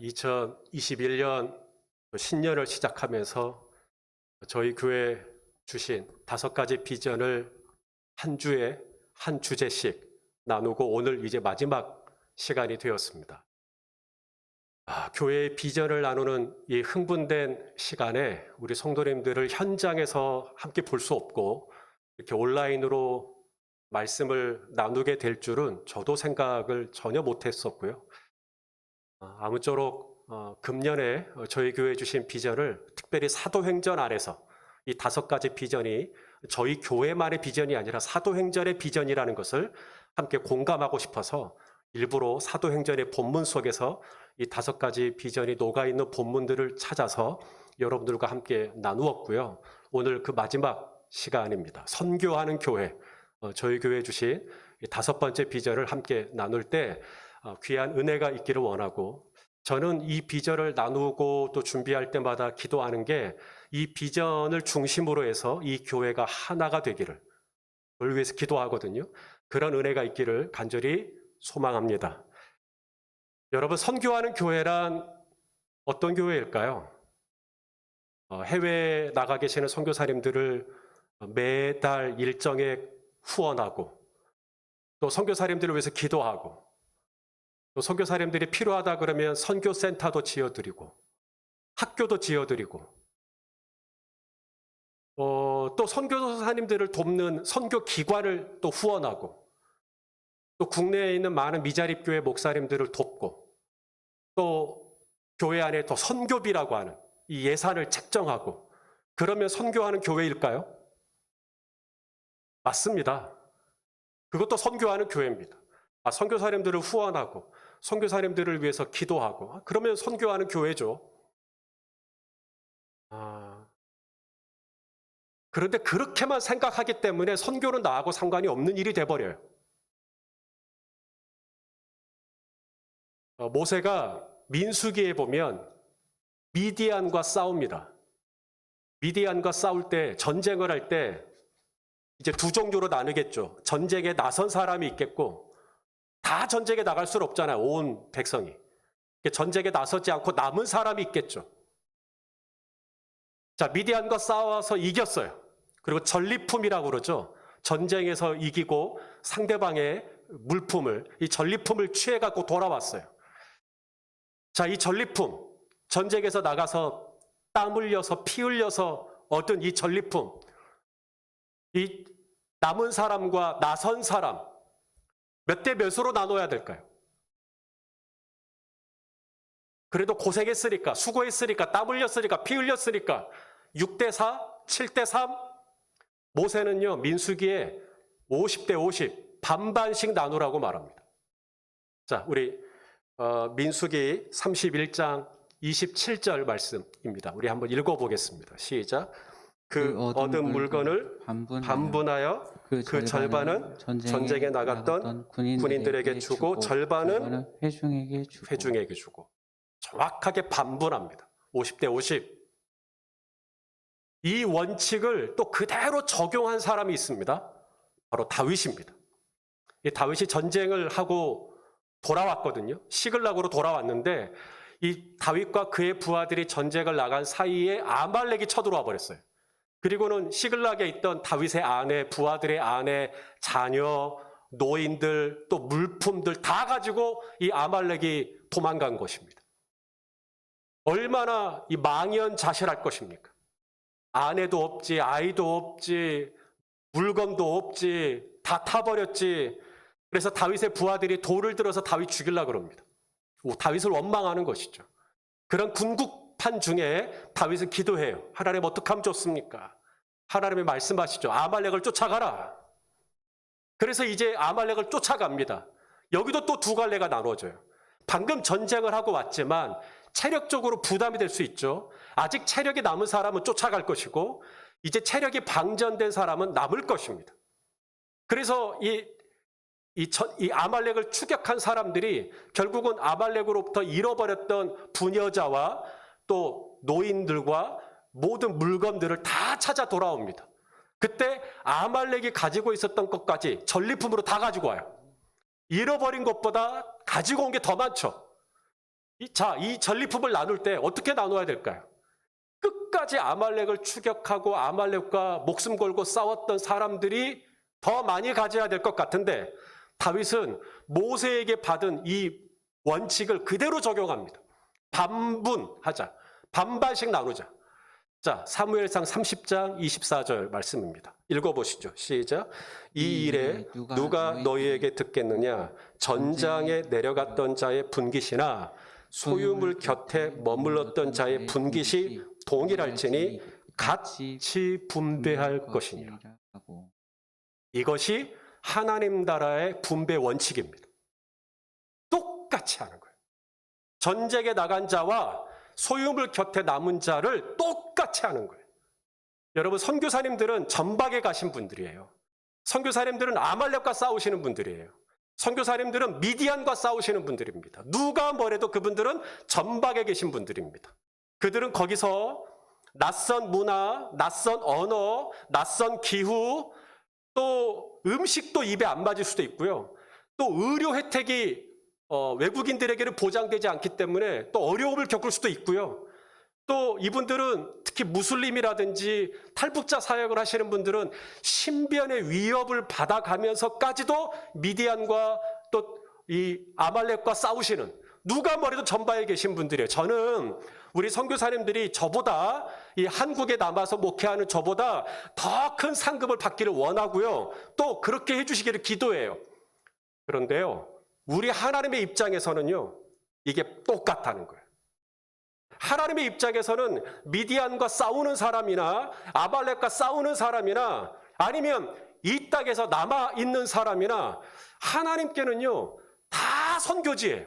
2021년 신년을 시작하면서 저희 교회 주신 5가지 비전을 한 주에 한 주제씩 나누고 오늘 이제 마지막 시간이 되었습니다. 교회의 비전을 나누는 이 흥분된 시간에 우리 성도님들을 현장에서 함께 볼 수 없고 이렇게 온라인으로 말씀을 나누게 될 줄은 저도 생각을 전혀 못했었고요. 아무쪼록 금년에 저희 교회에 주신 비전을 특별히 사도행전 안에서 이 5가지 비전이 저희 교회만의 비전이 아니라 사도행전의 비전이라는 것을 함께 공감하고 싶어서 일부러 사도행전의 본문 속에서 이 5가지 비전이 녹아있는 본문들을 찾아서 여러분들과 함께 나누었고요. 오늘 그 마지막 시간입니다. 선교하는 교회, 저희 교회에 주신 5번째 비전을 함께 나눌 때 귀한 은혜가 있기를 원하고, 저는 이 비전을 나누고 또 준비할 때마다 기도하는 게 이 비전을 중심으로 해서 이 교회가 하나가 되기를, 그걸 위해서 기도하거든요. 그런 은혜가 있기를 간절히 소망합니다. 여러분, 선교하는 교회란 어떤 교회일까요? 해외에 나가 계시는 선교사님들을 매달 일정에 후원하고, 또 선교사님들을 위해서 기도하고, 또 선교사님들이 필요하다 그러면 선교센터도 지어드리고 학교도 지어드리고, 또 선교사님들을 돕는 선교기관을 또 후원하고, 또 국내에 있는 많은 미자립교회 목사님들을 돕고, 또 교회 안에 더 선교비라고 하는 이 예산을 책정하고, 그러면 선교하는 교회일까요? 맞습니다. 그것도 선교하는 교회입니다. 선교사님들을 후원하고 선교사님들을 위해서 기도하고, 그러면 선교하는 교회죠. 그런데 그렇게만 생각하기 때문에 선교는 나하고 상관이 없는 일이 돼버려요. 모세가 민수기에 보면 미디안과 싸웁니다. 미디안과 싸울 때, 전쟁을 할 때 이제 2종류로 나누겠죠. 전쟁에 나선 사람이 있겠고, 다 전쟁에 나갈 수는 없잖아요, 온 백성이. 전쟁에 나서지 않고 남은 사람이 있겠죠. 자, 미디안과 싸워서 이겼어요. 그리고 전리품이라고 그러죠. 전쟁에서 이기고 상대방의 물품을, 이 전리품을 취해갖고 돌아왔어요. 자, 이 전리품, 전쟁에서 나가서 땀 흘려서 피 흘려서 얻은 이 전리품, 이 남은 사람과 나선 사람 몇 대 몇으로 나눠야 될까요? 그래도 고생했으니까, 수고했으니까, 땀 흘렸으니까, 피 흘렸으니까 6대 4, 7대 3. 모세는요, 민수기에 50대 50 반반씩 나누라고 말합니다. 자, 우리 민수기 31장 27절 말씀입니다. 우리 한번 읽어보겠습니다. 시작. 그 얻은 물건을 반분하여 그 절반은 전쟁에 나갔던 군인들에게 주고 절반은 회중에게 주고. 정확하게 반분합니다. 50대 50. 이 원칙을 또 그대로 적용한 사람이 있습니다. 바로 다윗입니다. 이 다윗이 전쟁을 하고 돌아왔거든요. 시글락으로 돌아왔는데, 이 다윗과 그의 부하들이 전쟁을 나간 사이에 아말렉이 쳐들어와 버렸어요. 그리고는 시글락에 있던 다윗의 아내, 부하들의 아내, 자녀, 노인들, 또 물품들 다 가지고 이 아말렉이 도망간 것입니다. 얼마나 이 망연자실할 것입니까? 아내도 없지, 아이도 없지, 물건도 없지, 다 타버렸지. 그래서 다윗의 부하들이 돌을 들어서 다윗 죽이려고 합니다. 다윗을 원망하는 것이죠. 그런 궁극판 중에 다윗은 기도해요. 하나님, 어떻게 하면 좋습니까? 하나님이 말씀하시죠. 아말렉을 쫓아가라. 그래서 이제 아말렉을 쫓아갑니다. 여기도 또 2갈래가 나눠져요. 방금 전쟁을 하고 왔지만 체력적으로 부담이 될 수 있죠. 아직 체력이 남은 사람은 쫓아갈 것이고, 이제 체력이 방전된 사람은 남을 것입니다. 그래서 이 아말렉을 추격한 사람들이 결국은 아말렉으로부터 잃어버렸던 부녀자와 또 노인들과 모든 물건들을 다 찾아 돌아옵니다. 그때 아말렉이 가지고 있었던 것까지 전리품으로 다 가지고 와요. 잃어버린 것보다 가지고 온 게 더 많죠. 이 전리품을 나눌 때 어떻게 나눠야 될까요? 끝까지 아말렉을 추격하고 아말렉과 목숨 걸고 싸웠던 사람들이 더 많이 가져야 될 것 같은데 다윗은 모세에게 받은 이 원칙을 그대로 적용합니다. 반분하자. 반반씩 나누자. 자, 사무엘상 30장 24절 말씀입니다. 읽어보시죠. 시작. 이 일에 누가 너희에게 듣겠느냐? 전장에 내려갔던 자의 분깃이나 소유물 곁에 머물렀던 자의 분깃이 동일할지니 같이 분배할 것이니라. 이것이 하나님 나라의 분배 원칙입니다. 똑같이 하는 거예요. 전쟁에 나간 자와 소유물 곁에 남은 자를 똑같이 하는 거예요. 여러분, 선교사님들은 전박에 가신 분들이에요. 선교사님들은 아말렉과 싸우시는 분들이에요. 선교사님들은 미디안과 싸우시는 분들입니다. 누가 뭐래도 그분들은 전박에 계신 분들입니다. 그들은 거기서 낯선 문화, 낯선 언어, 낯선 기후, 또 음식도 입에 안 맞을 수도 있고요. 또 의료 혜택이 외국인들에게는 보장되지 않기 때문에 또 어려움을 겪을 수도 있고요. 또 이분들은 특히 무슬림이라든지 탈북자 사역을 하시는 분들은 신변의 위협을 받아가면서까지도 미디안과 또 이 아말렉과 싸우시는, 누가 뭐래도 전바에 계신 분들이에요. 저는 우리 선교사님들이 저보다, 이 한국에 남아서 목회하는 저보다 더 큰 상급을 받기를 원하고요. 또 그렇게 해주시기를 기도해요. 그런데요, 우리 하나님의 입장에서는요, 이게 똑같다는 거예요. 하나님의 입장에서는 미디안과 싸우는 사람이나 아말렉과 싸우는 사람이나 아니면 이 땅에서 남아있는 사람이나 하나님께는요, 다 선교지예요.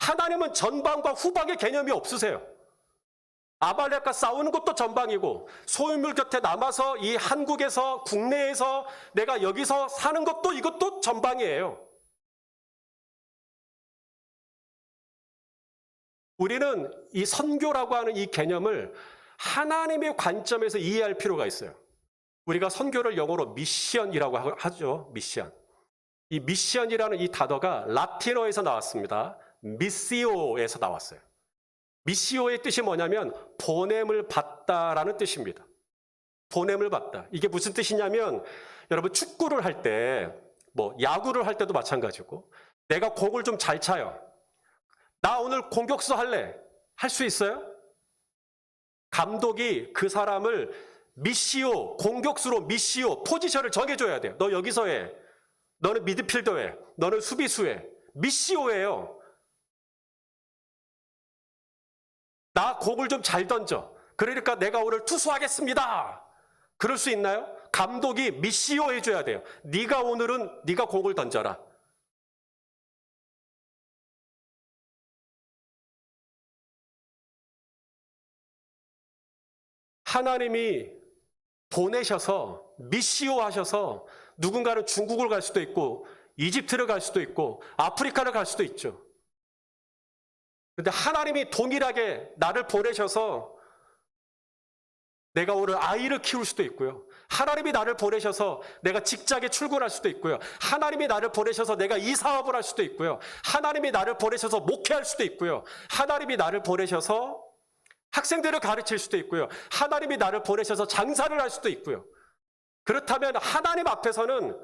하나님은 전방과 후방의 개념이 없으세요. 아말렉과 싸우는 것도 전방이고 소유물 곁에 남아서 이 한국에서, 국내에서 내가 여기서 사는 것도 이것도 전방이에요. 우리는 이 선교라고 하는 이 개념을 하나님의 관점에서 이해할 필요가 있어요. 우리가 선교를 영어로 미션이라고 하죠. 미션. 이 미션이라는 이 단어가 라틴어에서 나왔습니다. 미시오에서 나왔어요. 미시오의 뜻이 뭐냐면 보냄을 받다라는 뜻입니다. 보냄을 받다. 이게 무슨 뜻이냐면 여러분, 축구를 할 때, 야구를 할 때도 마찬가지고, 내가 공을 좀 잘 차요. 나 오늘 공격수 할래. 할 수 있어요? 감독이 그 사람을 미시오, 공격수로 미시오, 포지션을 정해줘야 돼요. 너 여기서 해. 너는 미드필더 해. 너는 수비수 해. 미시오예요. 나 공을 좀 잘 던져. 그러니까 내가 오늘 투수하겠습니다. 그럴 수 있나요? 감독이 미시오 해줘야 돼요. 네가 오늘은 네가 공을 던져라. 하나님이 보내셔서 미시오 하셔서 누군가는 중국을 갈 수도 있고 이집트를 갈 수도 있고 아프리카를 갈 수도 있죠. 그런데 하나님이 동일하게 나를 보내셔서 내가 오늘 아이를 키울 수도 있고요. 하나님이 나를 보내셔서 내가 직장에 출근할 수도 있고요. 하나님이 나를 보내셔서 내가 이 사업을 할 수도 있고요. 하나님이 나를 보내셔서 목회할 수도 있고요. 하나님이 나를 보내셔서 학생들을 가르칠 수도 있고요. 하나님이 나를 보내셔서 장사를 할 수도 있고요. 그렇다면 하나님 앞에서는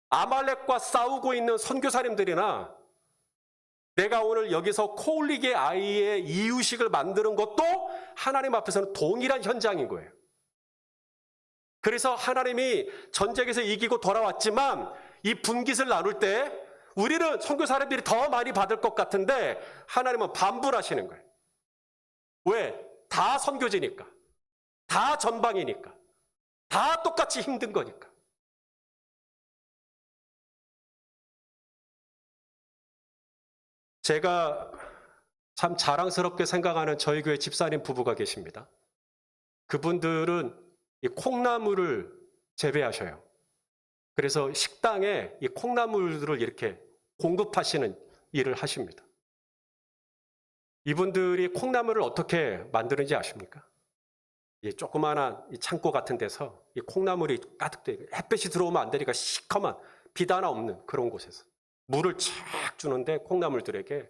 아말렉과 싸우고 있는 선교사님들이나 내가 오늘 여기서 코올리게 아이의 이유식을 만드는 것도 하나님 앞에서는 동일한 현장인 거예요. 그래서 하나님이 전쟁에서 이기고 돌아왔지만 이 분깃을 나눌 때 우리는 선교사님들이 더 많이 받을 것 같은데 하나님은 반분하시는 거예요. 왜? 다 선교지니까. 다 전방이니까. 다 똑같이 힘든 거니까. 제가 참 자랑스럽게 생각하는 저희 교회 집사님 부부가 계십니다. 그분들은 이 콩나물을 재배하셔요. 그래서 식당에 이 콩나물들을 이렇게 공급하시는 일을 하십니다. 이분들이 콩나물을 어떻게 만드는지 아십니까? 이 조그마한 이 창고 같은 데서 이 콩나물이 가득 돼, 햇볕이 들어오면 안 되니까 시커먼 빛 하나 없는 그런 곳에서 물을 쫙 주는데 콩나물들에게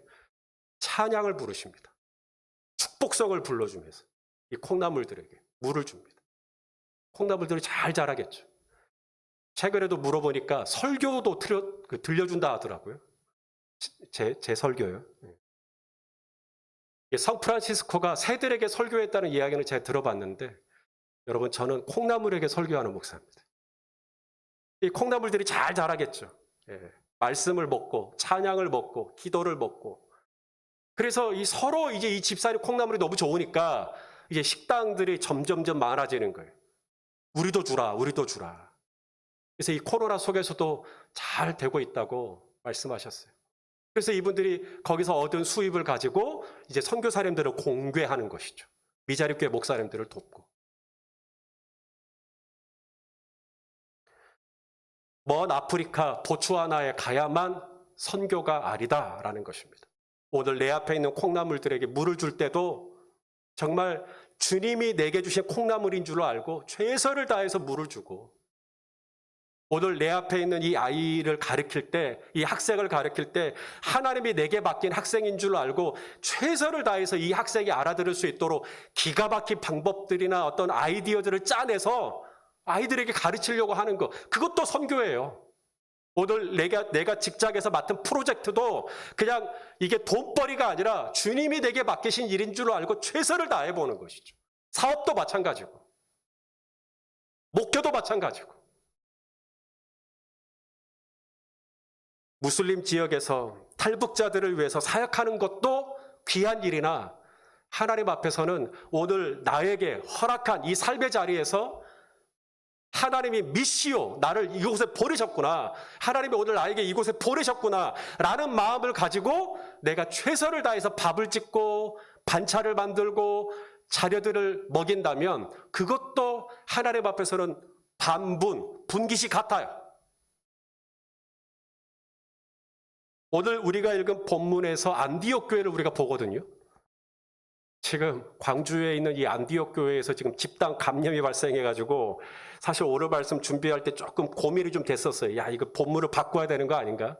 찬양을 부르십니다. 축복성을 불러주면서 이 콩나물들에게 물을 줍니다. 콩나물들이 잘 자라겠죠. 최근에도 물어보니까 설교도 들려준다 하더라고요. 제 설교요. 성 프란시스코가 새들에게 설교했다는 이야기는 제가 들어봤는데, 여러분, 저는 콩나물에게 설교하는 목사입니다. 이 콩나물들이 잘 자라겠죠. 말씀을 먹고 찬양을 먹고 기도를 먹고. 그래서 서로 이제 이 집사님 콩나물이 너무 좋으니까 이제 식당들이 점점점 많아지는 거예요. 우리도 주라, 우리도 주라. 그래서 이 코로나 속에서도 잘 되고 있다고 말씀하셨어요. 그래서 이분들이 거기서 얻은 수입을 가지고 이제 선교사님들을 공개하는 것이죠. 미자립교회 목사님들을 돕고. 먼 아프리카 보츠와나에 가야만 선교가 아니다라는 것입니다. 오늘 내 앞에 있는 콩나물들에게 물을 줄 때도 정말 주님이 내게 주신 콩나물인 줄 알고 최선을 다해서 물을 주고, 오늘 내 앞에 있는 이 아이를 가르칠 때, 이 학생을 가르칠 때 하나님이 내게 맡긴 학생인 줄 알고 최선을 다해서 이 학생이 알아들을 수 있도록 기가 막힌 방법들이나 어떤 아이디어들을 짜내서 아이들에게 가르치려고 하는 것, 그것도 선교예요. 오늘 내가 직장에서 맡은 프로젝트도 그냥 이게 돈벌이가 아니라 주님이 내게 맡기신 일인 줄 알고 최선을 다해보는 것이죠. 사업도 마찬가지고, 목표도 마찬가지고. 무슬림 지역에서 탈북자들을 위해서 사역하는 것도 귀한 일이나, 하나님 앞에서는 오늘 나에게 허락한 이 삶의 자리에서 하나님이 미시오, 나를 이곳에 보내셨구나, 하나님이 오늘 나에게 이곳에 보내셨구나 라는 마음을 가지고 내가 최선을 다해서 밥을 짓고 반찬을 만들고 자녀들을 먹인다면 그것도 하나님 앞에서는 분깃이 같아요. 오늘 우리가 읽은 본문에서 안디옥 교회를 우리가 보거든요. 지금 광주에 있는 이 안디옥 교회에서 지금 집단 감염이 발생해가지고 사실 오늘 말씀 준비할 때 조금 고민이 좀 됐었어요. 야, 이거 본문을 바꿔야 되는 거 아닌가?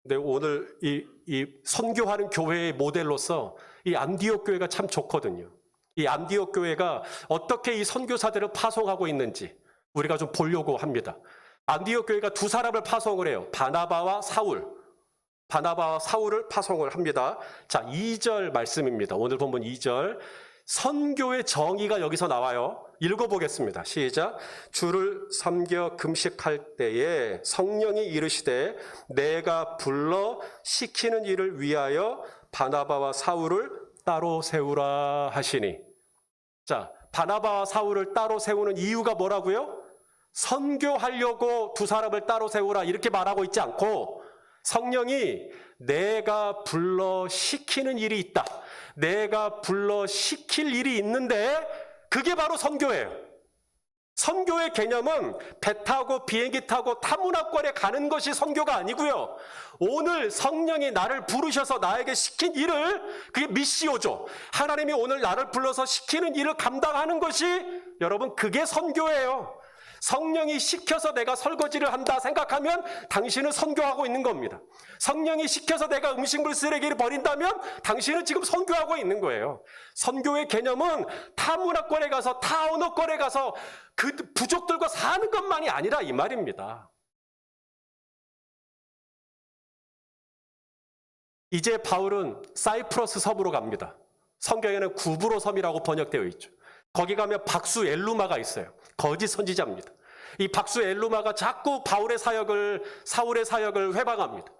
근데 오늘 이 선교하는 교회의 모델로서 이 안디옥 교회가 참 좋거든요. 이 안디옥 교회가 어떻게 이 선교사들을 파송하고 있는지 우리가 좀 보려고 합니다. 안디옥 교회가 두 사람을 파송을 해요. 바나바와 사울을 파송을 합니다. 자, 2절 말씀입니다. 오늘 본문 2절. 선교의 정의가 여기서 나와요. 읽어보겠습니다. 시작. 주를 섬겨 금식할 때에 성령이 이르시되 내가 불러 시키는 일을 위하여 바나바와 사울을 따로 세우라 하시니. 자, 바나바와 사울을 따로 세우는 이유가 뭐라고요? 선교하려고 두 사람을 따로 세우라 이렇게 말하고 있지 않고, 성령이 내가 불러 시키는 일이 있다, 내가 불러 시킬 일이 있는데 그게 바로 선교예요. 선교의 개념은 배 타고 비행기 타고 타문화권에 가는 것이 선교가 아니고요. 오늘 성령이 나를 부르셔서 나에게 시킨 일을, 그게 미시오죠. 하나님이 오늘 나를 불러서 시키는 일을 감당하는 것이, 여러분, 그게 선교예요. 성령이 시켜서 내가 설거지를 한다 생각하면 당신은 선교하고 있는 겁니다. 성령이 시켜서 내가 음식물 쓰레기를 버린다면 당신은 지금 선교하고 있는 거예요. 선교의 개념은 타문화권에 가서 타 언어권에 가서 그 부족들과 사는 것만이 아니라 이 말입니다. 이제 바울은 사이프러스 섬으로 갑니다. 성경에는 구브로 섬이라고 번역되어 있죠. 거기 가면 박수 엘루마가 있어요. 거짓 선지자입니다. 이 박수 엘루마가 자꾸 사울의 사역을 회방합니다.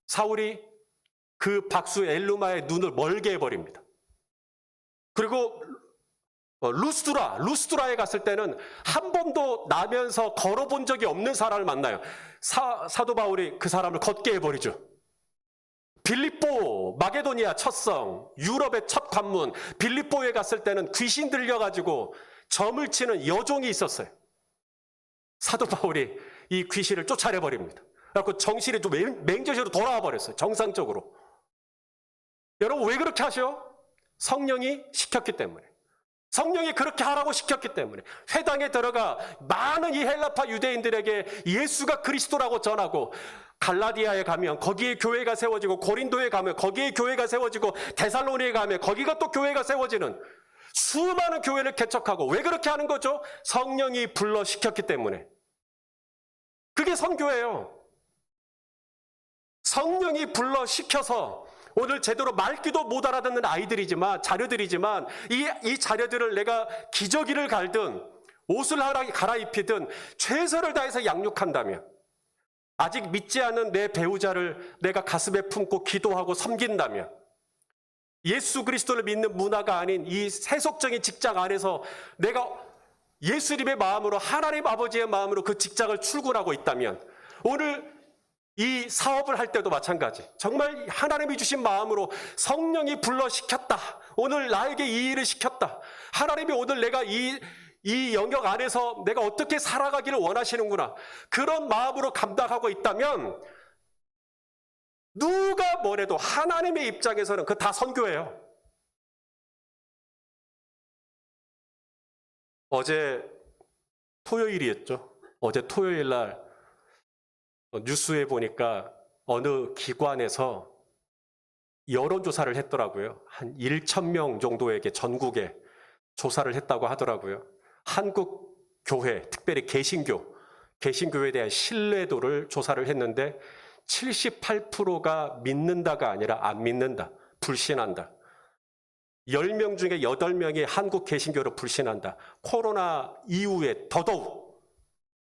사울이 그 박수 엘루마의 눈을 멀게 해버립니다. 그리고 루스드라에 갔을 때는 한 번도 나면서 걸어본 적이 없는 사람을 만나요. 사도 바울이 그 사람을 걷게 해버리죠. 빌립보, 마게도니아 첫 성, 유럽의 첫 관문, 빌립보에 갔을 때는 귀신 들려가지고 점을 치는 여종이 있었어요. 사도 바울이 이 귀신을 쫓아내버립니다. 그래서 정신이 좀 맹저시로 돌아와 버렸어요. 정상적으로. 여러분, 왜 그렇게 하셔? 성령이 시켰기 때문에. 성령이 그렇게 하라고 시켰기 때문에 회당에 들어가 많은 이 헬라파 유대인들에게 예수가 그리스도라고 전하고, 갈라디아에 가면 거기에 교회가 세워지고, 고린도에 가면 거기에 교회가 세워지고, 데살로니에 가면 거기가 또 교회가 세워지는 수많은 교회를 개척하고. 왜 그렇게 하는 거죠? 성령이 불러 시켰기 때문에. 그게 선교예요. 성령이 불러 시켜서 오늘 제대로 말귀도 못 알아듣는 아이들이지만, 자녀들이지만, 이 자녀들을 내가 기저귀를 갈든 옷을 갈아입히든 최선을 다해서 양육한다면, 아직 믿지 않는 내 배우자를 내가 가슴에 품고 기도하고 섬긴다면, 예수 그리스도를 믿는 문화가 아닌 이 세속적인 직장 안에서 내가 예수님의 마음으로, 하나님 아버지의 마음으로 그 직장을 출근하고 있다면, 오늘 이 사업을 할 때도 마찬가지. 정말 하나님이 주신 마음으로 성령이 불러시켰다. 오늘 나에게 이 일을 시켰다. 하나님이 오늘 내가 이 영역 안에서 내가 어떻게 살아가기를 원하시는구나. 그런 마음으로 감당하고 있다면 누가 뭐래도 하나님의 입장에서는 그 다 선교예요. 어제 토요일이었죠. 어제 토요일 날 뉴스에 보니까 어느 기관에서 여론조사를 했더라고요. 한 1,000명 정도에게 전국에 조사를 했다고 하더라고요. 한국 교회, 특별히 개신교에 대한 신뢰도를 조사를 했는데 78%가 믿는다가 아니라 안 믿는다, 불신한다. 10명 중에 8명이 한국 개신교를 불신한다. 코로나 이후에 더더욱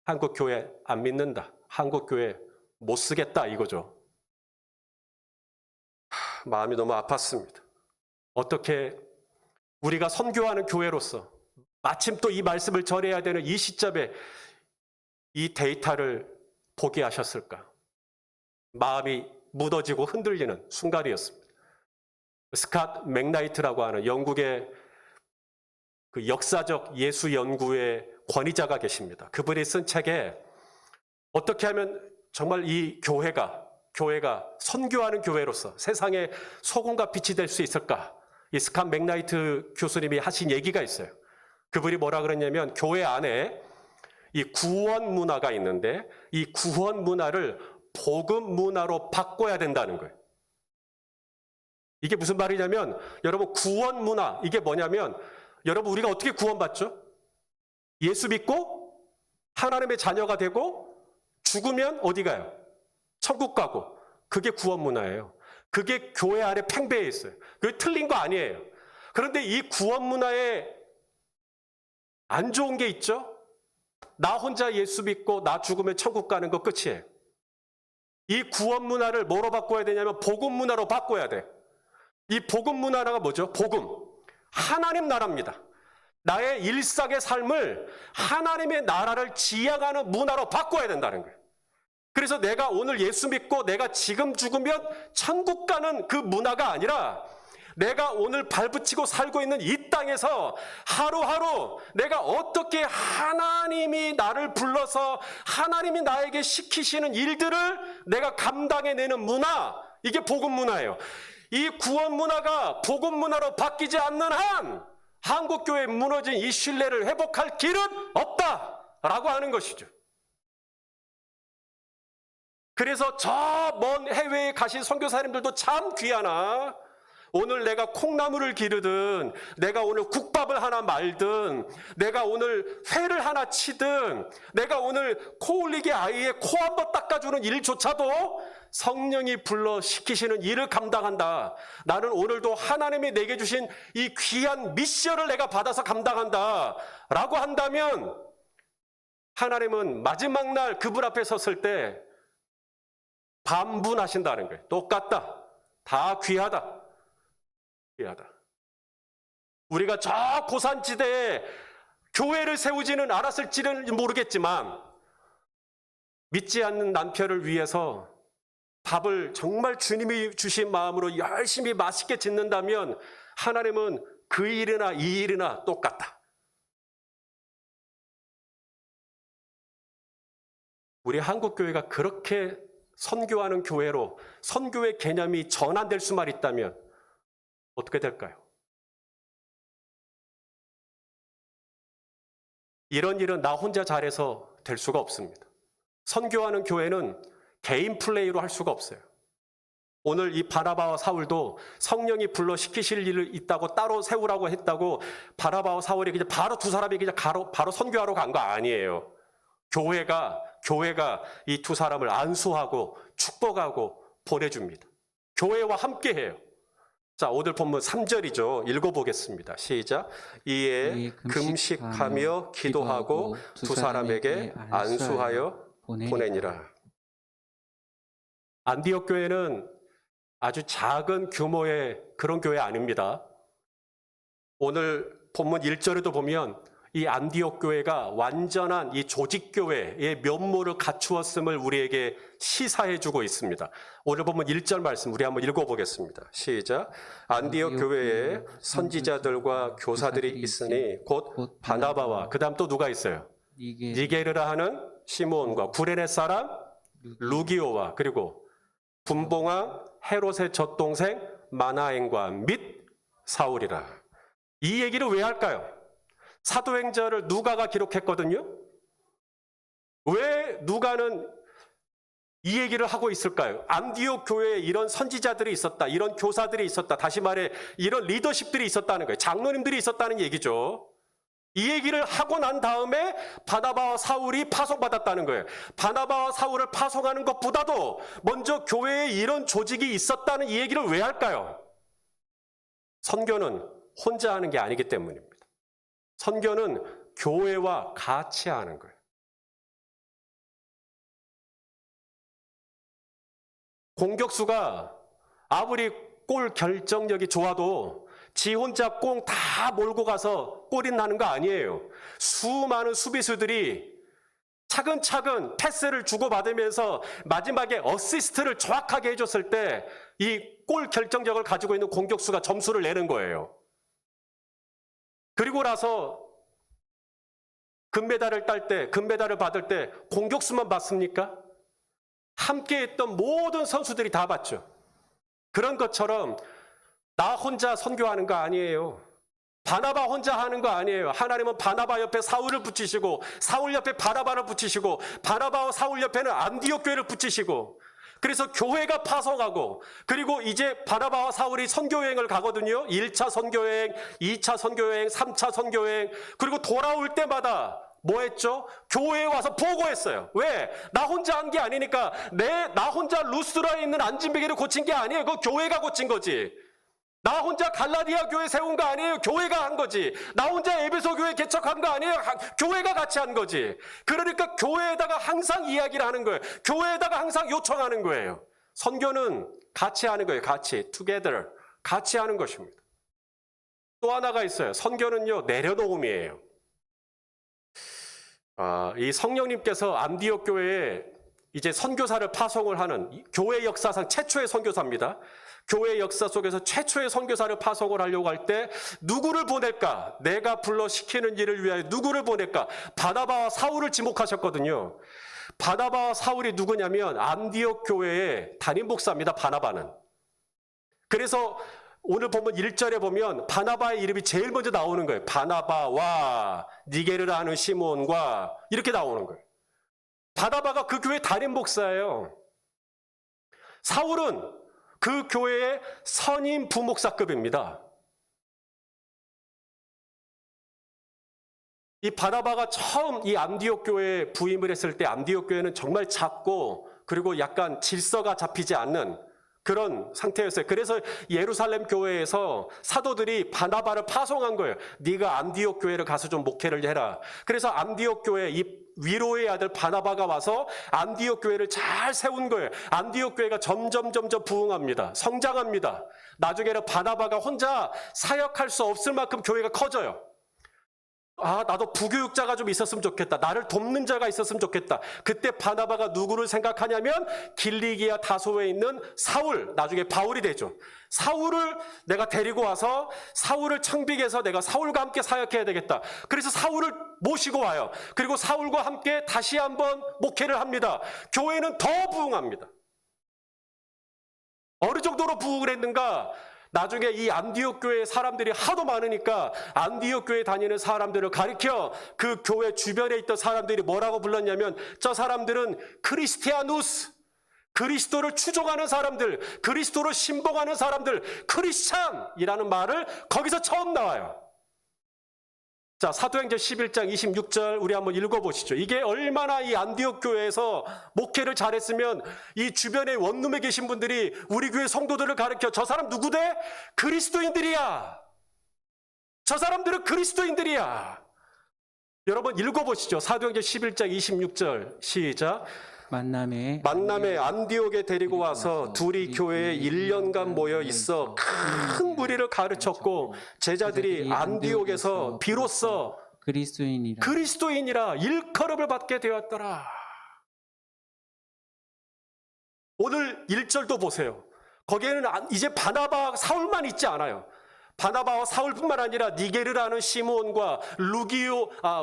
한국 교회 안 믿는다. 한국 교회 못 쓰겠다 이거죠. 마음이 너무 아팠습니다. 어떻게 우리가 선교하는 교회로서 마침 또 이 말씀을 전해야 되는 이 시점에 이 데이터를 보게 하셨을까? 마음이 무너지고 흔들리는 순간이었습니다. 스캇 맥나이트라고 하는 영국의 그 역사적 예수 연구의 권위자가 계십니다. 그분이 쓴 책에 어떻게 하면 정말 이 교회가 선교하는 교회로서 세상에 소금과 빛이 될 수 있을까? 이 스캇 맥나이트 교수님이 하신 얘기가 있어요. 그분이 뭐라 그랬냐면, 교회 안에 이 구원 문화가 있는데 이 구원 문화를 복음 문화로 바꿔야 된다는 거예요. 이게 무슨 말이냐면, 여러분, 구원 문화, 이게 뭐냐면, 여러분, 우리가 어떻게 구원받죠? 예수 믿고 하나님의 자녀가 되고 죽으면 어디 가요? 천국 가고. 그게 구원 문화예요. 그게 교회 안에 팽배해 있어요. 그게 틀린 거 아니에요. 그런데 이 구원 문화에 안 좋은 게 있죠? 나 혼자 예수 믿고 나 죽으면 천국 가는 거 끝이에요. 이 구원 문화를 뭐로 바꿔야 되냐면 복음 문화로 바꿔야 돼. 이 복음 문화가 뭐죠? 복음. 하나님 나라입니다. 나의 일상의 삶을 하나님의 나라를 지향하는 문화로 바꿔야 된다는 거예요. 그래서 내가 오늘 예수 믿고 내가 지금 죽으면 천국 가는 그 문화가 아니라, 내가 오늘 발붙이고 살고 있는 이 땅에서 하루하루 내가 어떻게 하나님이 나를 불러서 하나님이 나에게 시키시는 일들을 내가 감당해내는 문화, 이게 복음 문화예요. 이 구원 문화가 복음 문화로 바뀌지 않는 한 한국교회에 무너진 이 신뢰를 회복할 길은 없다라고 하는 것이죠. 그래서 저 먼 해외에 가신 선교사님들도 참 귀하나, 오늘 내가 콩나물을 기르든, 내가 오늘 국밥을 하나 말든, 내가 오늘 회를 하나 치든, 내가 오늘 코 흘리게 아이의 코 한번 닦아주는 일조차도 성령이 불러 시키시는 일을 감당한다. 나는 오늘도 하나님이 내게 주신 이 귀한 미션을 내가 받아서 감당한다 라고 한다면, 하나님은 마지막 날 그분 앞에 섰을 때 반분하신다는 거예요. 똑같다. 다 귀하다. 귀하다. 우리가 저 고산지대에 교회를 세우지는 않았을지는 모르겠지만, 믿지 않는 남편을 위해서 밥을 정말 주님이 주신 마음으로 열심히 맛있게 짓는다면 하나님은 그 일이나 이 일이나 똑같다. 우리 한국교회가 그렇게 선교하는 교회로 선교의 개념이 전환될 수만 있다면 어떻게 될까요? 이런 일은 나 혼자 잘해서 될 수가 없습니다. 선교하는 교회는 개인 플레이로 할 수가 없어요. 오늘 이 바나바와 사울도 성령이 불러 시키실 일을 있다고 따로 세우라고 했다고 바나바와 사울이 그냥 바로 두 사람이 그냥 바로 선교하러 간 거 아니에요. 교회가 이 두 사람을 안수하고 축복하고 보내줍니다. 교회와 함께 해요. 자, 오늘 본문 3절이죠. 읽어보겠습니다. 시작. 이에 금식하며 기도하고 두 사람에게 안수하여 보내니라. 안디옥 교회는 아주 작은 규모의 그런 교회 아닙니다. 오늘 본문 1절에도 보면 이 안디옥 교회가 완전한 이 조직교회의 면모를 갖추었음을 우리에게 시사해주고 있습니다. 오늘 본문 1절 말씀 우리 한번 읽어보겠습니다. 시작. 안디옥 교회에 선지자들과 교사들이 있으니 곧 바나바와 그 다음 또 누가 있어요? 니게르라 하는 시므온과 구레네 사람 루기오와 그리고 분봉왕 헤롯의 젖동생 마나엔과 및 사울이라. 이 얘기를 왜 할까요? 사도행전을 누가가 기록했거든요. 왜 누가는 이 얘기를 하고 있을까요? 안디옥 교회에 이런 선지자들이 있었다. 이런 교사들이 있었다. 다시 말해 이런 리더십들이 있었다는 거예요. 장로님들이 있었다는 얘기죠. 이 얘기를 하고 난 다음에 바나바와 사울이 파송받았다는 거예요. 바나바와 사울을 파송하는 것보다도 먼저 교회에 이런 조직이 있었다는 이 얘기를 왜 할까요? 선교는 혼자 하는 게 아니기 때문입니다. 선교는 교회와 같이 하는 거예요. 공격수가 아무리 골 결정력이 좋아도 지 혼자 공 다 몰고 가서 골이 나는 거 아니에요. 수많은 수비수들이 차근차근 패스를 주고받으면서 마지막에 어시스트를 정확하게 해줬을 때 이 골 결정력을 가지고 있는 공격수가 점수를 내는 거예요. 그리고 나서 금메달을 받을 때 공격수만 받습니까? 함께 했던 모든 선수들이 다 받죠. 그런 것처럼 나 혼자 선교하는 거 아니에요. 바나바 혼자 하는 거 아니에요. 하나님은 바나바 옆에 사울을 붙이시고 사울 옆에 바나바를 붙이시고 바나바와 사울 옆에는 안디옥 교회를 붙이시고 그래서 교회가 파송하고 그리고 이제 바나바와 사울이 선교여행을 가거든요. 1차 선교여행, 2차 선교여행, 3차 선교여행 그리고 돌아올 때마다 뭐 했죠? 교회에 와서 보고했어요. 왜? 나 혼자 한 게 아니니까 나 혼자 루스드라에 있는 안진뱅이를 고친 게 아니에요. 그거 교회가 고친 거지. 나 혼자 갈라디아 교회 세운 거 아니에요. 교회가 한 거지. 나 혼자 에베소 교회 개척한 거 아니에요. 교회가 같이 한 거지. 그러니까 교회에다가 항상 이야기를 하는 거예요. 교회에다가 항상 요청하는 거예요. 선교는 같이 하는 거예요. 같이. together. 같이 하는 것입니다. 또 하나가 있어요. 선교는요. 내려놓음이에요. 이 성령님께서 안디옥 교회에 이제 선교사를 파송을 하는 교회 역사상 최초의 선교사입니다. 교회 역사 속에서 최초의 선교사를 파송을 하려고 할 때 누구를 보낼까? 내가 불러 시키는 일을 위하여 누구를 보낼까? 바나바와 사울을 지목하셨거든요. 바나바와 사울이 누구냐면 안디옥 교회의 담임 목사입니다. 바나바는. 그래서 오늘 보면 1절에 보면 바나바의 이름이 제일 먼저 나오는 거예요. 바나바와 니게르라 하는 시몬과 이렇게 나오는 거예요. 바나바가 그 교회 담임 목사예요. 사울은 그 교회의 선임 부목사급입니다. 이 바나바가 처음 이 안디옥 교회에 부임을 했을 때 안디옥 교회는 정말 작고 그리고 약간 질서가 잡히지 않는 그런 상태였어요. 그래서 예루살렘 교회에서 사도들이 바나바를 파송한 거예요. 네가 안디옥 교회를 가서 좀 목회를 해라. 그래서 안디옥 교회 이 위로의 아들 바나바가 와서 안디옥 교회를 잘 세운 거예요. 안디옥 교회가 점점 부흥합니다. 성장합니다. 나중에는 바나바가 혼자 사역할 수 없을 만큼 교회가 커져요. 나도 부교육자가 좀 있었으면 좋겠다. 나를 돕는 자가 있었으면 좋겠다. 그때 바나바가 누구를 생각하냐면 길리기아 다소에 있는 사울, 나중에 바울이 되죠. 사울을 내가 데리고 와서 사울을 청빙해서 내가 사울과 함께 사역해야 되겠다. 그래서 사울을 모시고 와요. 그리고 사울과 함께 다시 한번 목회를 합니다. 교회는 더 부흥합니다. 어느 정도로 부흥을 했는가? 나중에 이 안디옥 교회 사람들이 하도 많으니까 안디옥 교회 다니는 사람들을 가리켜 그 교회 주변에 있던 사람들이 뭐라고 불렀냐면 저 사람들은 크리스티아누스, 그리스도를 추종하는 사람들, 그리스도를 신봉하는 사람들, 크리스찬이라는 말을 거기서 처음 나와요. 자, 사도행전 11장 26절 우리 한번 읽어보시죠. 이게 얼마나 이 안디옥 교회에서 목회를 잘했으면 이 주변에 원룸에 계신 분들이 우리 교회 성도들을 가르쳐 저 사람 누구대? 그리스도인들이야. 저 사람들은 그리스도인들이야. 여러분 읽어보시죠. 사도행전 11장 26절 시작. 만남에 안디옥에 데리고 와서 둘이 교회에 1년간 모여 있어 큰 무리를 가르쳤고 제자들이 안디옥에서 비로소 그리스도인이라 일컬음을 받게 되었더라. 오늘 1절도 보세요. 거기에는 이제 바나바, 사울만 있지 않아요. 바나바와 사울뿐만 아니라 니게르라는 시므온과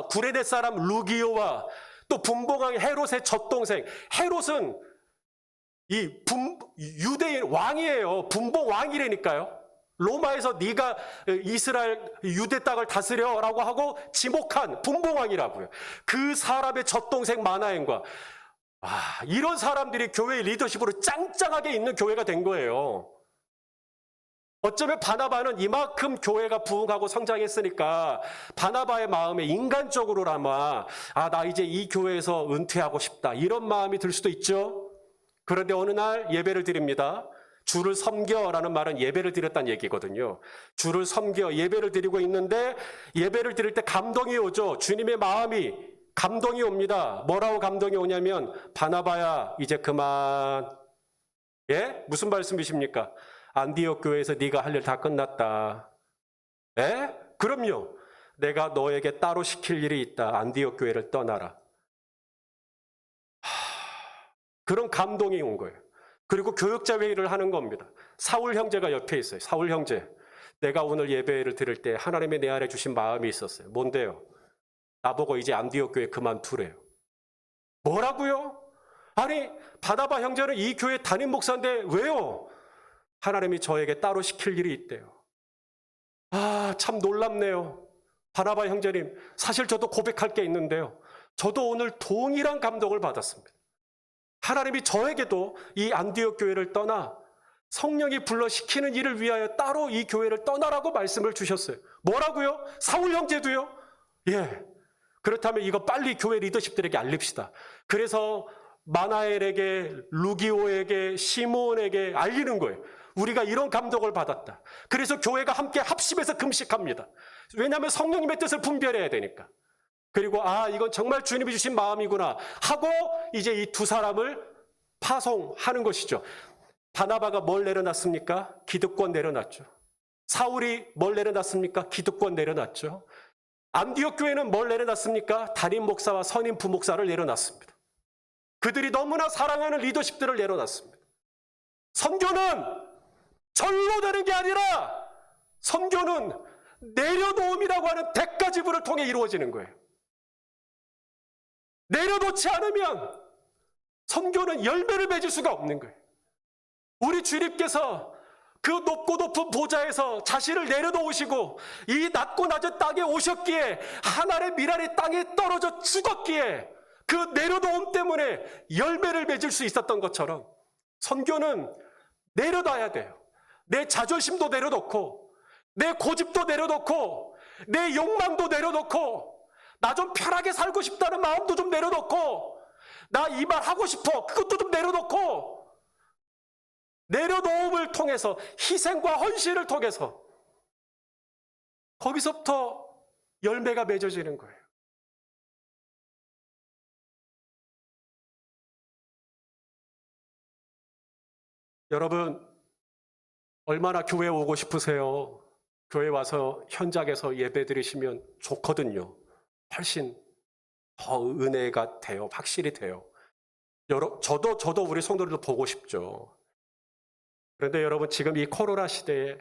구레네 사람 루기오와 또 분봉왕 헤롯의 젖동생, 헤롯은 유대인 왕이에요. 분봉 왕이라니까요. 로마에서 네가 이스라엘 유대 땅을 다스려라고 하고 지목한 분봉 왕이라고요. 그 사람의 젖동생 마나엔과 이런 사람들이 교회의 리더십으로 짱짱하게 있는 교회가 된 거예요. 어쩌면 바나바는 이만큼 교회가 부흥하고 성장했으니까 바나바의 마음에 인간적으로라마 나 이제 이 교회에서 은퇴하고 싶다 이런 마음이 들 수도 있죠. 그런데 어느 날 예배를 드립니다. 주를 섬겨라는 말은 예배를 드렸다는 얘기거든요. 주를 섬겨 예배를 드리고 있는데 예배를 드릴 때 감동이 오죠. 주님의 마음이 감동이 옵니다. 뭐라고 감동이 오냐면 바나바야 이제 그만. 예? 무슨 말씀이십니까? 안디옥 교회에서 네가 할 일 다 끝났다. 에? 그럼요. 내가 너에게 따로 시킬 일이 있다. 안디옥 교회를 떠나라. 그런 감동이 온 거예요. 그리고 교역자 회의를 하는 겁니다. 사울 형제가 옆에 있어요. 사울 형제. 내가 오늘 예배를 드릴 때 하나님의 내 안에 주신 마음이 있었어요. 뭔데요? 나보고 이제 안디옥 교회 그만두래요. 뭐라고요? 아니 바나바 형제는 이 교회 담임 목사인데 왜요? 하나님이 저에게 따로 시킬 일이 있대요. 참 놀랍네요. 바나바 형제님, 사실 저도 고백할 게 있는데요. 저도 오늘 동일한 감동을 받았습니다. 하나님이 저에게도 이 안디옥 교회를 떠나 성령이 불러 시키는 일을 위하여 따로 이 교회를 떠나라고 말씀을 주셨어요. 뭐라고요? 사울 형제도요? 예. 그렇다면 이거 빨리 교회 리더십들에게 알립시다. 그래서 마나엘에게, 루기오에게, 시므온에게 알리는 거예요. 우리가 이런 감동을 받았다. 그래서 교회가 함께 합심해서 금식합니다. 왜냐하면 성령님의 뜻을 분별해야 되니까. 그리고 이건 정말 주님이 주신 마음이구나 하고 이제 이 두 사람을 파송하는 것이죠. 바나바가 뭘 내려놨습니까? 기득권 내려놨죠. 사울이 뭘 내려놨습니까? 기득권 내려놨죠. 안디옥 교회는 뭘 내려놨습니까? 담임 목사와 선임 부목사를 내려놨습니다. 그들이 너무나 사랑하는 리더십들을 내려놨습니다. 선교는 절로 되는 게 아니라 선교는 내려놓음이라고 하는 대가 지불을 통해 이루어지는 거예요. 내려놓지 않으면 선교는 열매를 맺을 수가 없는 거예요. 우리 주님께서 그 높고 높은 보좌에서 자신을 내려놓으시고 이 낮고 낮은 땅에 오셨기에 하나의 미랄이 땅에 떨어져 죽었기에 그 내려놓음 때문에 열매를 맺을 수 있었던 것처럼 선교는 내려놔야 돼요. 내 자존심도 내려놓고 내 고집도 내려놓고 내 욕망도 내려놓고 나 좀 편하게 살고 싶다는 마음도 좀 내려놓고 나 이 말 하고 싶어 그것도 좀 내려놓고 내려놓음을 통해서 희생과 헌신을 통해서 거기서부터 열매가 맺어지는 거예요. 여러분 얼마나 교회에 오고 싶으세요? 교회 와서 현장에서 예배 드리시면 좋거든요. 훨씬 더 은혜가 돼요. 확실히 돼요. 저도 우리 성도들도 보고 싶죠. 그런데 여러분 지금 이 코로나 시대에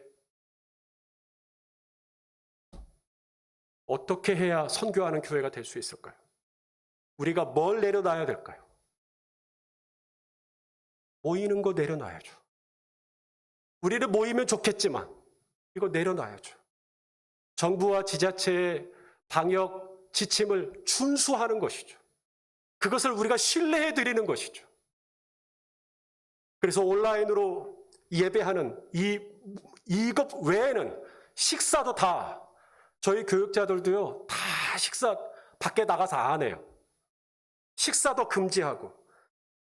어떻게 해야 선교하는 교회가 될 수 있을까요? 우리가 뭘 내려놔야 될까요? 모이는 거 내려놔야죠. 우리는 모이면 좋겠지만 이거 내려놔야죠. 정부와 지자체의 방역 지침을 준수하는 것이죠. 그것을 우리가 신뢰해 드리는 것이죠. 그래서 온라인으로 예배하는 이것 외에는 식사도 다, 저희 교육자들도요, 다 식사 밖에 나가서 안 해요. 식사도 금지하고,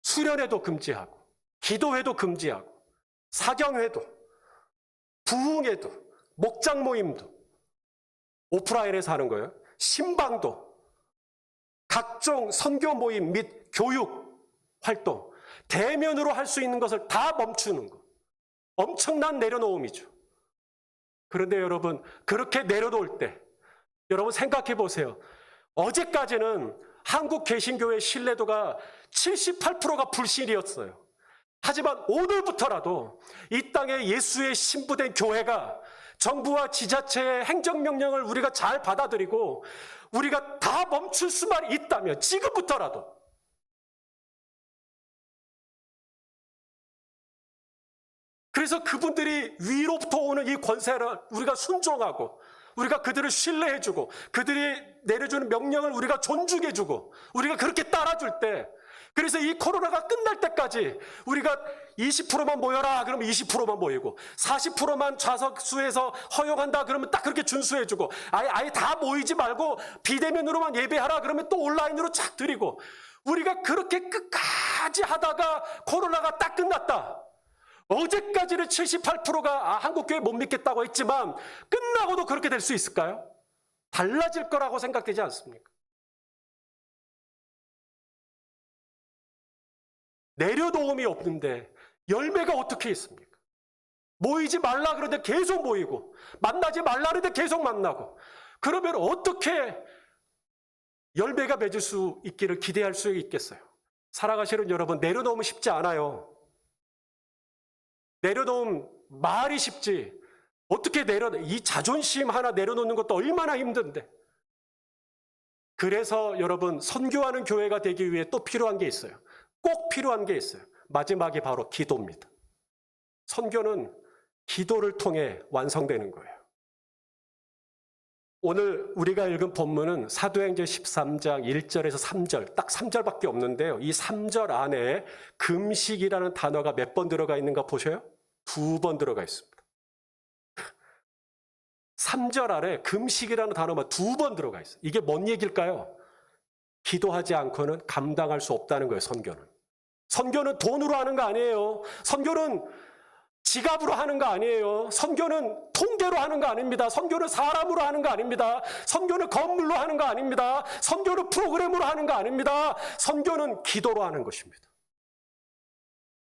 수련회도 금지하고, 기도회도 금지하고, 사경회도, 부흥회도, 목장 모임도 오프라인에서 하는 거예요. 신방도, 각종 선교 모임 및 교육 활동, 대면으로 할 수 있는 것을 다 멈추는 것. 엄청난 내려놓음이죠. 그런데 여러분, 그렇게 내려놓을 때 여러분 생각해 보세요. 어제까지는 한국 개신교의 신뢰도가 78%가 불신이었어요. 하지만 오늘부터라도 이 땅에 예수의 신부된 교회가 정부와 지자체의 행정명령을 우리가 잘 받아들이고 우리가 다 멈출 수만 있다면 지금부터라도 그래서 그분들이 위로부터 오는 이 권세를 우리가 순종하고 우리가 그들을 신뢰해주고 그들이 내려주는 명령을 우리가 존중해주고 우리가 그렇게 따라줄 때 그래서 이 코로나가 끝날 때까지 우리가 20%만 모여라 그러면 20%만 모이고 40%만 좌석수에서 허용한다 그러면 딱 그렇게 준수해주고 아예 다 모이지 말고 비대면으로만 예배하라 그러면 또 온라인으로 쫙 드리고 우리가 그렇게 끝까지 하다가 코로나가 딱 끝났다. 어제까지는 78%가 한국교회 못 믿겠다고 했지만 끝나고도 그렇게 될 수 있을까요? 달라질 거라고 생각되지 않습니까? 내려놓음이 없는데 열매가 어떻게 있습니까? 모이지 말라 그러는데 계속 모이고 만나지 말라 그러는데 계속 만나고 그러면 어떻게 열매가 맺을 수 있기를 기대할 수 있겠어요? 살아가시는 여러분, 내려놓으면 쉽지 않아요. 내려놓으면 말이 쉽지 어떻게 이 자존심 하나 내려놓는 것도 얼마나 힘든데. 그래서 여러분, 선교하는 교회가 되기 위해 또 필요한 게 있어요. 꼭 필요한 게 있어요. 마지막이 바로 기도입니다. 선교는 기도를 통해 완성되는 거예요. 오늘 우리가 읽은 본문은 사도행전 13장 1절에서 3절, 딱 3절밖에 없는데요. 이 3절 안에 금식이라는 단어가 몇 번 들어가 있는가 보셔요? 2번 들어가 있습니다. 3절 안에 금식이라는 단어만 2번 들어가 있어요. 이게 뭔 얘기일까요? 기도하지 않고는 감당할 수 없다는 거예요, 선교는. 선교는 돈으로 하는 거 아니에요. 선교는 지갑으로 하는 거 아니에요. 선교는 통계로 하는 거 아닙니다. 선교는 사람으로 하는 거 아닙니다. 선교는 건물로 하는 거 아닙니다. 선교는 프로그램으로 하는 거 아닙니다. 선교는 기도로 하는 것입니다.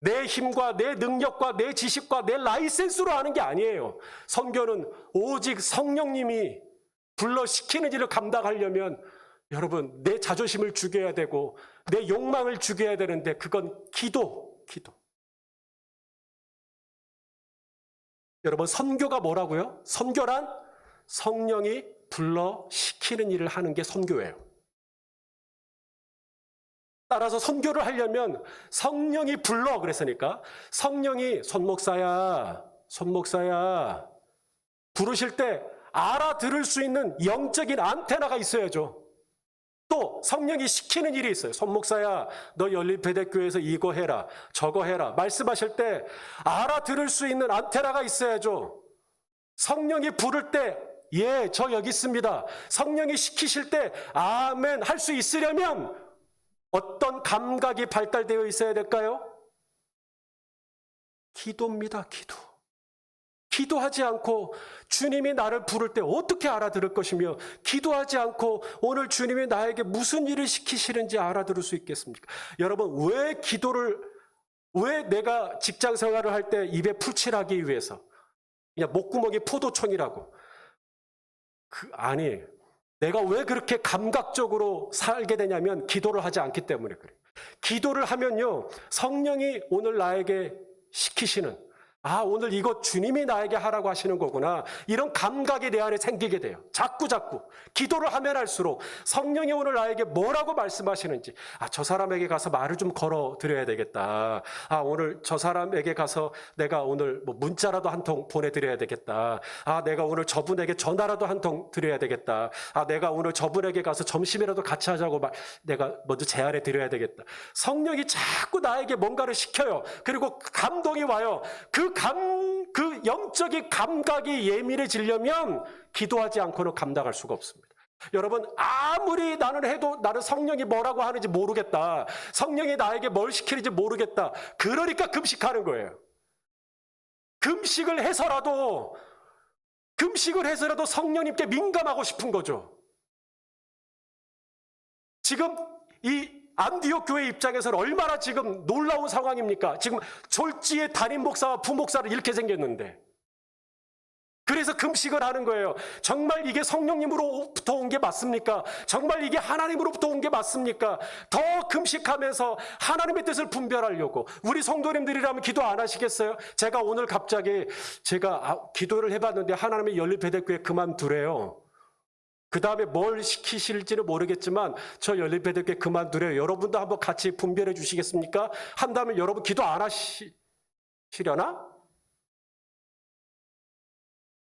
내 힘과 내 능력과 내 지식과 내 라이센스로 하는 게 아니에요. 선교는 오직 성령님이 불러시키는 일을 감당하려면 여러분, 내 자존심을 죽여야 되고 내 욕망을 죽여야 되는데 그건 기도. 여러분, 선교가 뭐라고요? 선교란 성령이 불러시키는 일을 하는 게 선교예요. 따라서 선교를 하려면 성령이 불러 그랬으니까 성령이 손 목사야 부르실 때 알아들을 수 있는 영적인 안테나가 있어야죠. 또 성령이 시키는 일이 있어요. 손 목사야, 너 열린배대교회에서 이거 해라 저거 해라 말씀하실 때 알아들을 수 있는 안테나가 있어야죠. 성령이 부를 때 예, 저 여기 있습니다. 성령이 시키실 때 아멘 할 수 있으려면 어떤 감각이 발달되어 있어야 될까요? 기도입니다. 기도하지 않고 주님이 나를 부를 때 어떻게 알아들을 것이며 기도하지 않고 오늘 주님이 나에게 무슨 일을 시키시는지 알아들을 수 있겠습니까? 여러분, 왜 내가 직장 생활을 할 때 입에 풀칠하기 위해서 그냥 목구멍이 포도청이라고 아니, 내가 왜 그렇게 감각적으로 살게 되냐면 기도를 하지 않기 때문에 그래요. 기도를 하면요, 성령이 오늘 나에게 시키시는 아, 오늘 이거 주님이 나에게 하라고 하시는 거구나. 이런 감각이 내 안에 생기게 돼요. 자꾸 기도를 하면 할수록 성령이 오늘 나에게 뭐라고 말씀하시는지, 아, 저 사람에게 가서 말을 좀 걸어 드려야 되겠다. 아, 오늘 저 사람에게 가서 내가 오늘 뭐 문자라도 한 통 보내드려야 되겠다. 아, 내가 오늘 저분에게 전화라도 한 통 드려야 되겠다. 아, 내가 오늘 저분에게 가서 점심이라도 같이 하자고 내가 먼저 제안해 드려야 되겠다. 성령이 자꾸 나에게 뭔가를 시켜요. 그리고 감동이 와요. 그 영적인 감각이 예민해지려면 기도하지 않고는 감당할 수가 없습니다. 여러분, 아무리 나는 해도 나는 성령이 뭐라고 하는지 모르겠다. 성령이 나에게 뭘 시키는지 모르겠다. 그러니까 금식하는 거예요. 금식을 해서라도 성령님께 민감하고 싶은 거죠. 지금 이 안디옥 교회 입장에서는 얼마나 지금 놀라운 상황입니까? 지금 졸지에 담임 목사와 부목사를 잃게 생겼는데, 그래서 금식을 하는 거예요. 정말 이게 성령님으로부터 온 게 맞습니까? 정말 이게 하나님으로부터 온 게 맞습니까? 더 금식하면서 하나님의 뜻을 분별하려고. 우리 성도님들이라면 기도 안 하시겠어요? 제가 오늘 갑자기 기도를 해봤는데 하나님의 열린배대교회 그만두래요. 그 다음에 뭘 시키실지는 모르겠지만 저 열린배대교회 그만두래요. 여러분도 한번 같이 분별해 주시겠습니까? 한다면 여러분 기도 안 하시려나?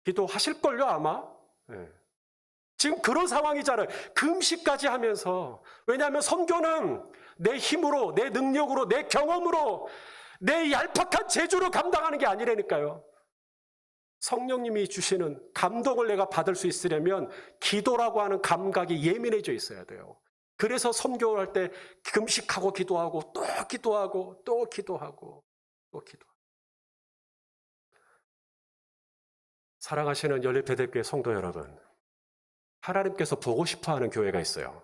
기도하실걸요 아마? 네. 지금 그런 상황이잖아요. 금식까지 하면서. 왜냐하면 선교는 내 힘으로, 내 능력으로, 내 경험으로, 내 얄팍한 재주로 감당하는 게 아니라니까요. 성령님이 주시는 감동을 내가 받을 수 있으려면 기도라고 하는 감각이 예민해져 있어야 돼요. 그래서 선교할 때 금식하고 기도하고 또 기도하고 또 기도하고 또 기도하고. 사랑하시는 열린배대교회 성도 여러분, 하나님께서 보고 싶어하는 교회가 있어요.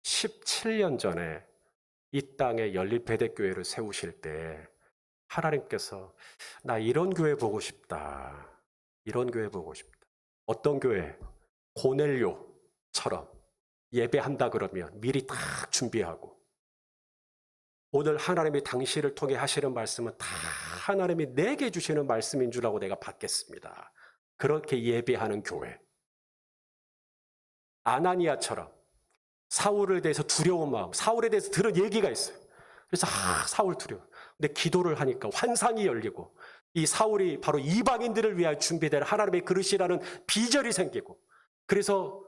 17년 전에 이 땅에 열린배대교회를 세우실 때 하나님께서 나 이런 교회 보고 싶다. 이런 교회 보고 싶다. 어떤 교회? 고넬료처럼 예배한다 그러면 미리 다 준비하고, 오늘 하나님이 당신을 통해 하시는 말씀은 다 하나님이 내게 주시는 말씀인 줄 알고 내가 받겠습니다. 그렇게 예배하는 교회. 아나니아처럼 사울에 대해서 두려운 마음, 사울에 대해서 들은 얘기가 있어요. 그래서 사울 두려워. 근데 기도를 하니까 환상이 열리고 이 사울이 바로 이방인들을 위하여 준비된 하나님의 그릇이라는 비전이 생기고, 그래서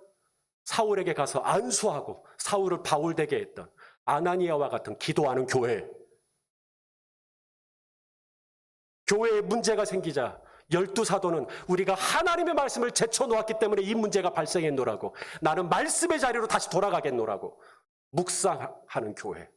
사울에게 가서 안수하고 사울을 바울되게 했던 아나니아와 같은 기도하는 교회. 교회에 문제가 생기자 12사도는 우리가 하나님의 말씀을 제쳐놓았기 때문에 이 문제가 발생했노라고, 나는 말씀의 자리로 다시 돌아가겠노라고 묵상하는 교회.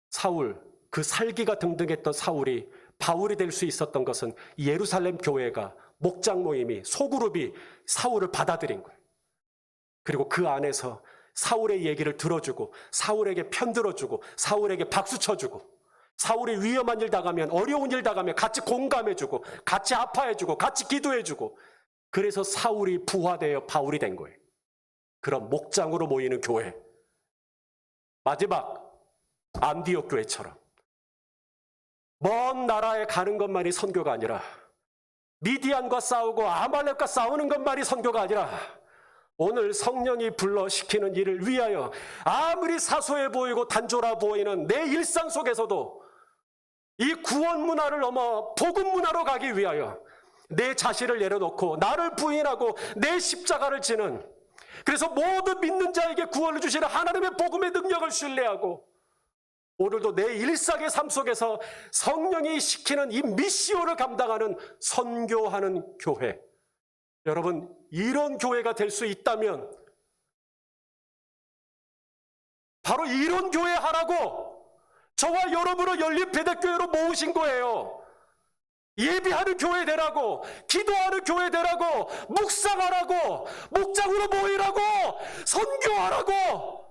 사울, 그 살기가 등등했던 사울이 바울이 될 수 있었던 것은 예루살렘 교회가, 목장 모임이, 소그룹이 사울을 받아들인 거예요. 그리고 그 안에서 사울의 얘기를 들어주고, 사울에게 편들어주고, 사울에게 박수 쳐주고, 사울이 위험한 일 당하면, 어려운 일 당하면 같이 공감해주고, 같이 아파해주고, 같이 기도해주고, 그래서 사울이 부화되어 바울이 된 거예요. 그런 목장으로 모이는 교회. 마지막 안디옥 교회처럼 먼 나라에 가는 것만이 선교가 아니라, 미디안과 싸우고 아말렉과 싸우는 것만이 선교가 아니라, 오늘 성령이 불러시키는 일을 위하여 아무리 사소해 보이고 단조라 보이는 내 일상 속에서도 이 구원 문화를 넘어 복음 문화로 가기 위하여 내 자신을 내려놓고 나를 부인하고 내 십자가를 지는, 그래서 모든 믿는 자에게 구원을 주시는 하나님의 복음의 능력을 신뢰하고, 오늘도 내 일상의 삶 속에서 성령이 시키는 이 미시오를 감당하는 선교하는 교회. 여러분, 이런 교회가 될 수 있다면 바로 이런 교회 하라고 저와 여러분을 열린배대교회로 모으신 거예요. 예배하는 교회 되라고, 기도하는 교회 되라고, 묵상하라고, 목장으로 모이라고, 선교하라고.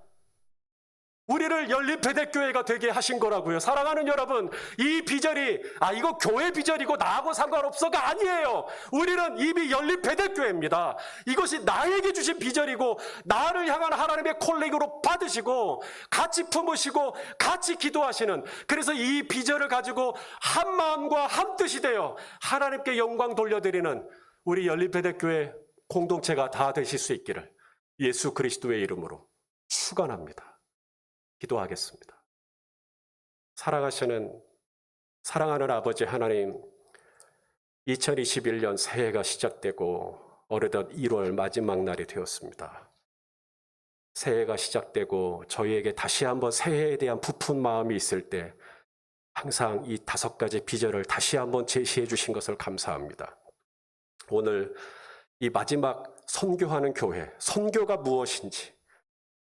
우리를 연립회대교회가 되게 하신 거라고요. 사랑하는 여러분, 이 비전이 이거 교회 비전이고 나하고 상관없어가 아니에요. 우리는 이미 연립회대교회입니다. 이것이 나에게 주신 비전이고 나를 향한 하나님의 콜링으로 받으시고 같이 품으시고 같이 기도하시는, 그래서 이 비전을 가지고 한 마음과 한 뜻이 되어 하나님께 영광 돌려드리는 우리 연립회대교회 공동체가 다 되실 수 있기를 예수 그리스도의 이름으로 축원합니다. 기도하겠습니다. 사랑하는 아버지 하나님, 2021년 새해가 시작되고 어느덧 1월 마지막 날이 되었습니다. 새해가 시작되고 저희에게 다시 한번 새해에 대한 부푼 마음이 있을 때 항상 이 5가지 비전을 다시 한번 제시해 주신 것을 감사합니다. 오늘 이 마지막 선교하는 교회, 선교가 무엇인지,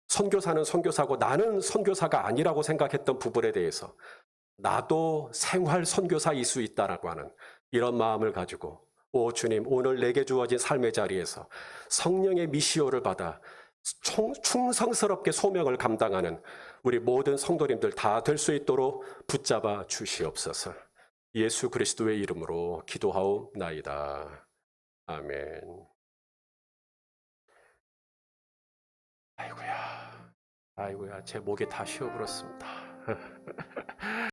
선교사는 선교사고 나는 선교사가 아니라고 생각했던 부분에 대해서 나도 생활 선교사일 수 있다라고 하는 이런 마음을 가지고, 오 주님, 오늘 내게 주어진 삶의 자리에서 성령의 미시오를 받아 충성스럽게 소명을 감당하는 우리 모든 성도님들 다 될 수 있도록 붙잡아 주시옵소서. 예수 그리스도의 이름으로 기도하옵나이다. 아멘. 아이고야, 제 목이 다 쉬어버렸습니다.